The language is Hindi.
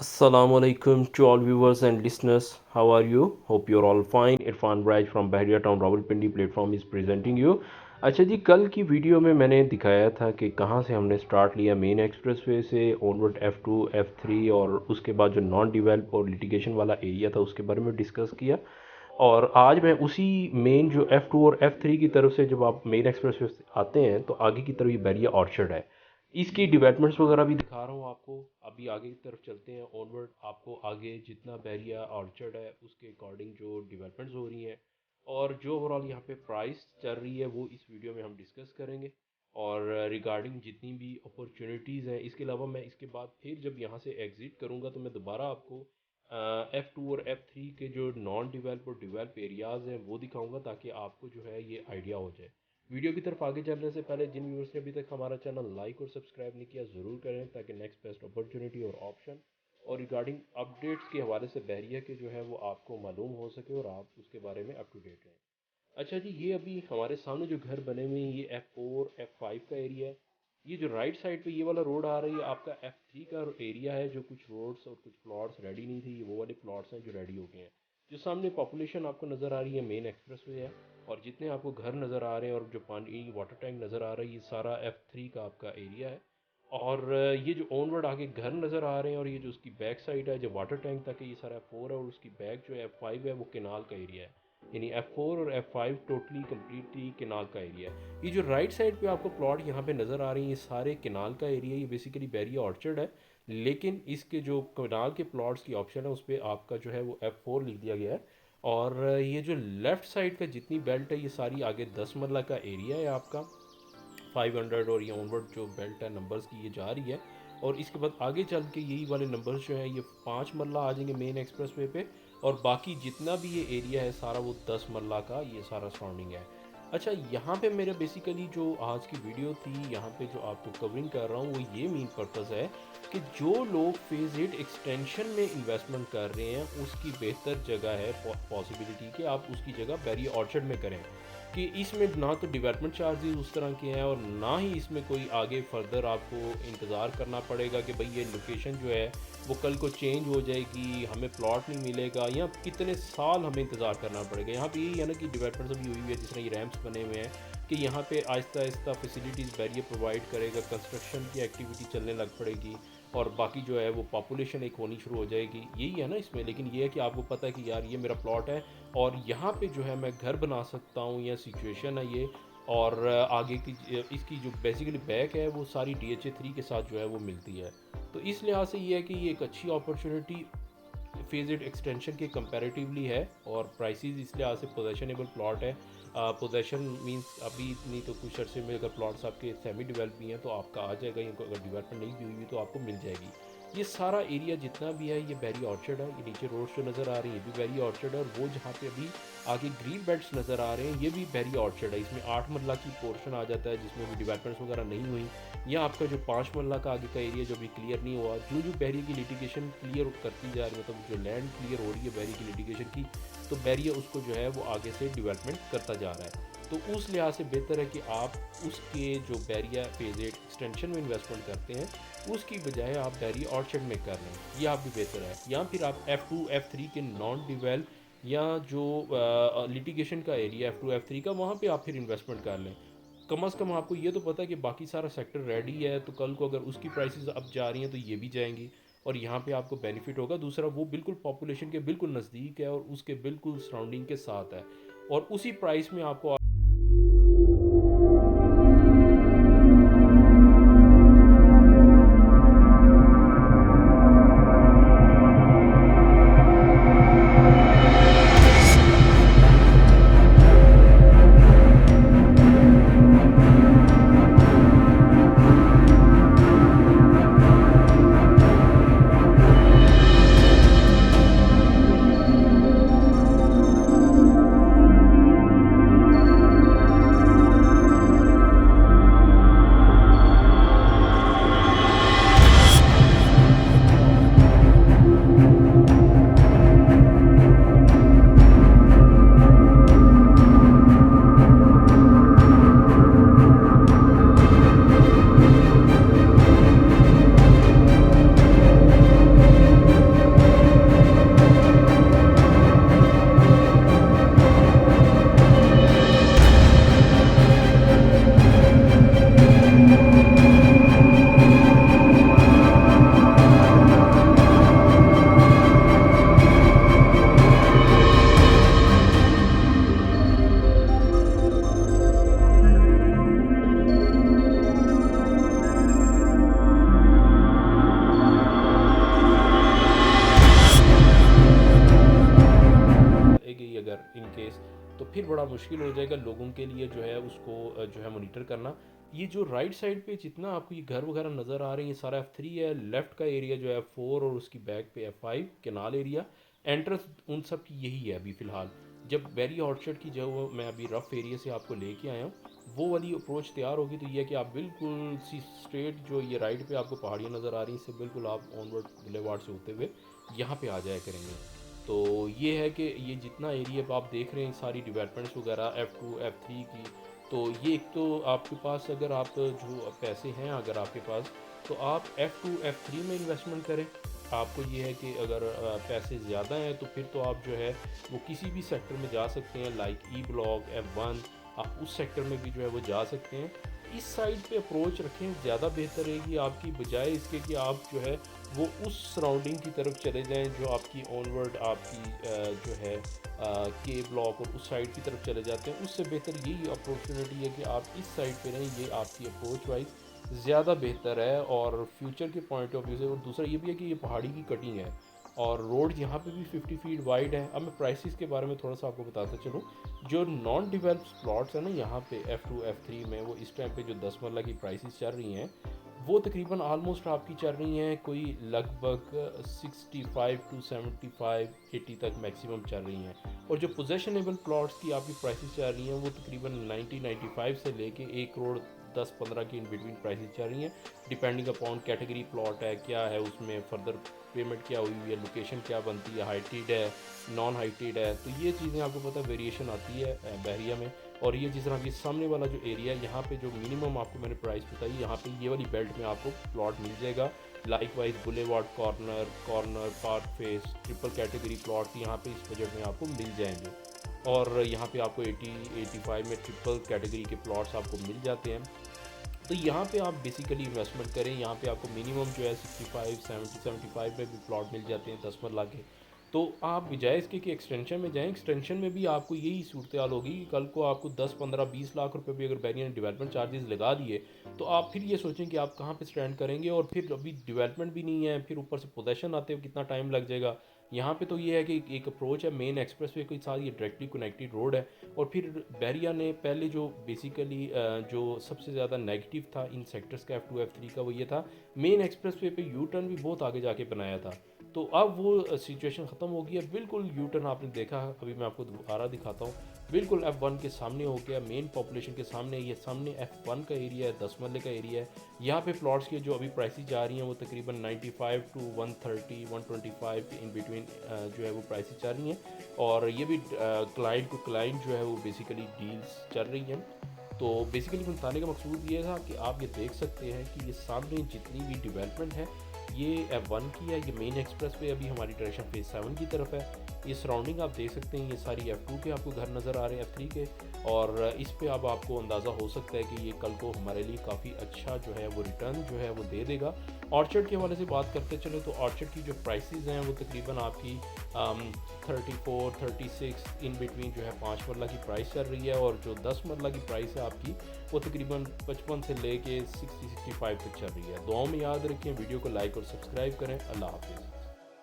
Assalamualaikum to all viewers and listeners. How are you? Hope you're all fine. Irfan Braj from Bahria Town Rawalpindi platform is presenting you. अच्छा जी, कल की वीडियो में मैंने दिखाया था कि कहाँ से हमने स्टार्ट लिया मेन एक्सप्रेसवे से ऑनवर्ड F2 F3 और उसके बाद जो नॉन डिवेल्प और लिटिगेशन वाला एरिया था उसके बारे में डिस्कस किया। और आज मैं उसी मेन जो F2 और F3 की तरफ से जब आप मेन एक्सप्रेसवे से आते हैं तो आगे की तरफ ये बैरिया ऑर्चर्ड है। इसकी डेवलपमेंट्स वगैरह भी दिखा रहा हूँ आपको। अभी आगे की तरफ चलते हैं ऑनवर्ड, आपको आगे जितना बैरिया ऑर्चर्ड है उसके अकॉर्डिंग जो डेवलपमेंट्स हो रही हैं और जो ओवरऑल यहाँ पे प्राइस चल रही है वो इस वीडियो में हम डिस्कस करेंगे। और रिगार्डिंग जितनी भी अपॉर्चुनिटीज़ हैं, इसके अलावा मैं इसके बाद फिर जब यहाँ से एग्ज़िट करूँगा तो मैं दोबारा आपको F2 और F3 के जो नॉन डिवेल्प और डिवेल्प एरियाज़ हैं वो दिखाऊंगा ताकि आपको जो है ये आइडिया हो जाए। वीडियो की तरफ आगे चलने से पहले जिन व्यूअर्स ने अभी तक हमारा चैनल लाइक और सब्सक्राइब नहीं किया ज़रूर करें ताकि नेक्स्ट बेस्ट अपॉर्चुनिटी और ऑप्शन और रिगार्डिंग अपडेट्स के हवाले से बहरिया के जो है वो आपको मालूम हो सके और आप उसके बारे में अप टू डेट रहें। अच्छा जी, ये अभी हमारे सामने जो घर बने हुए हैं ये F4 F5 का एरिया है। ये जो राइट साइड पे ये वाला रोड आ रही है आपका F3 का एरिया है। जो कुछ रोड्स और कुछ प्लॉट्स रेडी नहीं थे, ये वो वाले प्लॉट्स हैं जो रेडी हो गए हैं। जो सामने पॉपुलेशन आपको नज़र आ रही है मेन एक्सप्रेसवे है। और जितने आपको घर नज़र आ रहे हैं और जो पानी वाटर टैंक नज़र आ रहा है ये सारा F3 का आपका एरिया है। और ये जो ऑनवर्ड आगे घर नज़र आ रहे हैं और ये जो उसकी बैक साइड है जो वाटर टैंक तक है ये सारा F4 है और उसकी बैक जो F5 है वो केनाल का एरिया है। यानी F4 और F5 टोटली कम्प्लीटली केनाल का एरिया है। ये जो राइट साइड पे आपको प्लॉट यहाँ पे नज़र आ रही है ये सारे केनाल का एरिया, ये बेसिकली बैरिया ऑर्चर्ड है। लेकिन इसके जो केनाल के प्लॉट्स की ऑप्शन है उस पर आपका जो है वो F4 लिख दिया गया है। और ये जो लेफ़्ट साइड का जितनी बेल्ट है ये सारी आगे 10 मरला का एरिया है आपका 500 और ये ऑनवर्ड जो बेल्ट है नंबर्स की ये जा रही है। और इसके बाद आगे चल के यही वाले नंबर्स जो है ये 5 मरला आ जाएंगे मेन एक्सप्रेसवे पे। और बाकी जितना भी ये एरिया है सारा वो 10 मरला का ये सारा सराउंडिंग है। अच्छा, यहाँ पे मेरा बेसिकली जो आज की वीडियो थी यहाँ पे जो आपको कवरिंग कर रहा हूँ वो ये मेन पर्पज़ है कि जो लोग फेज़ 8 एक्सटेंशन में इन्वेस्टमेंट कर रहे हैं उसकी बेहतर जगह है पॉसिबिलिटी कि आप उसकी जगह बैरिया ऑर्चर्ड में करें। कि इसमें ना तो डेवलपमेंट चार्जेस उस तरह के हैं और ना ही इसमें कोई आगे फर्दर आपको इंतज़ार करना पड़ेगा कि भाई ये लोकेशन जो है वो कल को चेंज हो जाएगी, हमें प्लॉट नहीं मिलेगा या कितने साल हमें इंतज़ार करना पड़ेगा। यहाँ पे यही है ना कि डेवलपमेंट्स अभी हुई हुई है, जिस तरह ये रैम्प्स बने हुए हैं कि यहाँ पे Aahista Aahista facilities barrier provide करेगा, कंस्ट्रक्शन की एक्टिविटी चलने लग पड़ेगी और बाकी जो है वो पॉपुलेशन एक होनी शुरू हो जाएगी। यही है ना इसमें। लेकिन ये है कि आपको पता है कि यार ये मेरा प्लॉट है और यहाँ पे जो है मैं घर बना सकता हूँ या सिचुएशन है ये। और आगे की इसकी जो बेसिकली बैक है वो सारी DHA 3 के साथ जो है वो मिलती है। तो इस लिहाज से ये है कि ये एक अच्छी अपॉर्चुनिटी फेज इट एक्सटेंशन के कंपैरेटिवली है। और प्राइसेस इस लिहाज से पोजेशनेबल प्लॉट है। पोजेशन मींस अभी इतनी तो कुछ अर्से में अगर प्लॉट्स आपके सेमी डेवलप भी हैं तो आपका आ जाएगा, इनको अगर डेवलपमेंट नहीं भी हुई तो आपको मिल जाएगी। ये सारा एरिया जितना भी है ये बैरिया ऑर्चर्ड है। ये नीचे रोड्स जो नज़र आ रही है ये भी बैरिया ऑर्चर्ड है और वो जहाँ पे अभी आगे ग्रीन बेल्ट्स नज़र आ रहे हैं ये भी बैरिया ऑर्चर्ड है। इसमें 8 मरला की पोर्शन आ जाता है जिसमें भी डेवलपमेंट्स वगैरह नहीं हुई। या आपका जो 5 मरला का आगे का एरिया जो भी क्लियर नहीं हुआ, जो बैरिया की लिटिगेशन क्लियर करती जा रही है, मतलब जो लैंड क्लियर हो रही है बैरिया की लिटिगेशन की, तो बैरिया उसको जो है वो आगे से डेवलपमेंट करता जा रहा है। तो उस लिहाज से बेहतर है कि आप उसके जो बैरिया फेज 8 एक्सटेंशन में इन्वेस्टमेंट करते हैं उसकी बजाय आप बैरिया ऑर्चर्ड में कर लें, ये आप भी बेहतर है। या फिर आप F2 F3 के नॉन डिवेल्प या जो लिटिगेशन का एरिया F2 F3 का वहाँ पे आप फिर इन्वेस्टमेंट कर लें। कम से कम आपको ये तो पता है कि बाकी सारा सेक्टर रेडी है, तो कल को अगर उसकी प्राइसेस अब जा रही हैं तो ये भी जाएंगी और यहाँ पे आपको बेनिफिट होगा। दूसरा वो बिल्कुल पॉपुलेशन के बिल्कुल नज़दीक है और उसके बिल्कुल सराउंडिंग के साथ है और उसी प्राइस में आपको इन केस, तो फिर बड़ा मुश्किल हो जाएगा लोगों के लिए जो है उसको जो है मोनीटर करना। ये जो राइट साइड पे जितना आपको ये घर वगैरह नज़र आ रहे हैं, ये सारा F3 है। लेफ़्ट का एरिया जो है F4 और उसकी बैक पे F5 केनाल एरिया। एंट्रेंस उन सब की यही है अभी फ़िलहाल। जब बैरिया ऑर्चर्ड की जो मैं अभी रफ़ एरिया से आपको लेके आया हूँ, वो वाली अप्रोच तैयार होगी तो ये है कि आप बिल्कुल सी स्ट्रेट जो ये राइट पे आपको पहाड़ियाँ नज़र आ रही हैं, इससे बिल्कुल आप ऑनवर्ड बुलेवार्ड से होते हुए यहाँ पे आ जाया करेंगे। तो ये है कि ये जितना एरिया आप देख रहे हैं सारी डेवलपमेंट्स वगैरह F2 F3 की, तो ये एक तो आपके पास अगर आप जो पैसे हैं अगर आपके पास, तो आप F2 F3 में इन्वेस्टमेंट करें। आपको ये है कि अगर पैसे ज़्यादा हैं तो फिर तो आप जो है वो किसी भी सेक्टर में जा सकते हैं, लाइक ई ब्लॉक F1, आप उस सेक्टर में भी जो है वो जा सकते हैं। इस साइड पे अप्रोच रखें, ज़्यादा बेहतर रहेगी आपकी, बजाय इसके कि आप जो है वो उस सराउंडिंग की तरफ चले जाएं जो आपकी ऑनवर्ड आपकी जो है के ब्लॉक और उस साइड की तरफ चले जाते हैं। उससे बेहतर यही अपॉर्चुनिटी है कि आप इस साइड पे रहें, ये आपकी अप्रोच वाइज ज़्यादा बेहतर है और फ्यूचर के पॉइंट ऑफ व्यू से। और दूसरा ये भी है कि ये पहाड़ी की कटिंग है और रोड यहाँ पे भी 50 फीट वाइड है। अब मैं प्राइसेस के बारे में थोड़ा सा आपको बताता चलूँ। जो नॉन डिवेल्प्ड प्लॉट्स हैं ना यहाँ पे F2 F3 में, वो इस टाइम पे जो 10 मरला की प्राइसेस चल रही हैं वो तकरीबन आलमोस्ट आपकी चल रही हैं कोई लगभग 65 टू 75 80 तक मैक्सिमम चल रही हैं। और जो पोजेशनेबल प्लॉट्स की आपकी प्राइसेस चल रही हैं वो तकरीबन 90-95 से लेके 1 करोड़ 10-15 की इन बिटवीन प्राइसेस चल रही हैं, डिपेंडिंग अपॉन कैटेगरी प्लॉट है क्या है, उसमें फर्दर पेमेंट क्या हुई हुई है, लोकेशन क्या बनती है, हाइटेड है नॉन हाइटेड है, तो ये चीज़ें आपको पता है वेरिएशन आती है बहरिया में। और ये जिस तरह की सामने वाला जो एरिया है यहाँ पे जो मिनिमम आपको मैंने प्राइस बताई, यहाँ पे ये वाली बेल्ट में आपको प्लॉट मिल जाएगा। Like wise boulevard corner park face triple category plot यहाँ पे इस बजट में आपको मिल जाएंगे। और यहाँ पे आपको 80-85 में ट्रिपल कैटेगरी के प्लॉट्स आपको मिल जाते हैं। तो यहाँ पे आप बेसिकली इन्वेस्टमेंट करें, यहाँ पे आपको मिनिमम जो है 65 70-75 में भी प्लॉट मिल जाते हैं 10 मरला के। तो आप बजाय इसके कि एक्सटेंशन में जाएं, एक्सटेंशन में भी आपको यही सूरत हाल होगी कि कल को आपको 10-15-20 लाख रुपए भी अगर बैरियर ने डेवलपमेंट चार्जेस लगा दिए तो आप फिर ये सोचें कि आप कहाँ पे स्टैंड करेंगे। और फिर अभी डेवलपमेंट भी नहीं है, फिर ऊपर से पोजेशन आते हुए कितना टाइम लग जाएगा। यहाँ पे तो ये है कि एक अप्रोच है मेन एक्सप्रेस वे के साथ, ये डायरेक्टली कनेक्टेड रोड है। और फिर बैरिया ने पहले जो बेसिकली जो सबसे ज़्यादा नेगेटिव था इन सेक्टर्स का F2 F3 का, वो ये था मेन एक्सप्रेस वे पे यू टर्न भी बहुत आगे जाके बनाया था। तो अब वो सिचुएशन ख़त्म हो गई है बिल्कुल। यू टर्न आपने देखा, अभी मैं आपको दोबारा दिखाता हूँ, बिल्कुल F1 के सामने हो गया, मेन पॉपुलेशन के सामने। ये सामने F1 का एरिया है, 10 मरले का एरिया है। यहाँ पे प्लॉट्स की जो अभी प्राइसेस जा रही हैं वो तकरीबन 95 टू 130-125 के इन बिटवीन जो है वो प्राइसेस चल रही हैं। और ये भी क्लाइंट टू क्लाइंट जो है वो बेसिकली डील्स चल रही हैं। तो बेसिकली बताने का मकसूद ये था कि आप ये देख सकते हैं कि ये सामने जितनी भी डेवलपमेंट है ये F1 की है, ये मेन एक्सप्रेस वे अभी हमारी डायरेक्शन फेज 7 की तरफ है। ये सराउंडिंग आप देख सकते हैं, ये सारी F2 के आपको घर नज़र आ रहे हैं, F3 के। और इस पे अब आपको अंदाज़ा हो सकता है कि ये कल को हमारे लिए काफ़ी अच्छा जो है वो रिटर्न जो है वो दे देगा। ऑर्चर्ड के हवाले से बात करते चले तो ऑर्चर्ड की जो प्राइसेस हैं वो तकरीबन आपकी 34-36 इन बिटवीन जो है 5 मरला की प्राइस चल रही है। और जो 10 मरला की प्राइस है आपकी वो तकरीबन 55 से लेके 60-65 तक चल रही है। दुआओं में याद रखें, वीडियो को लाइक और सब्सक्राइब करें। अल्लाह हाफिज़।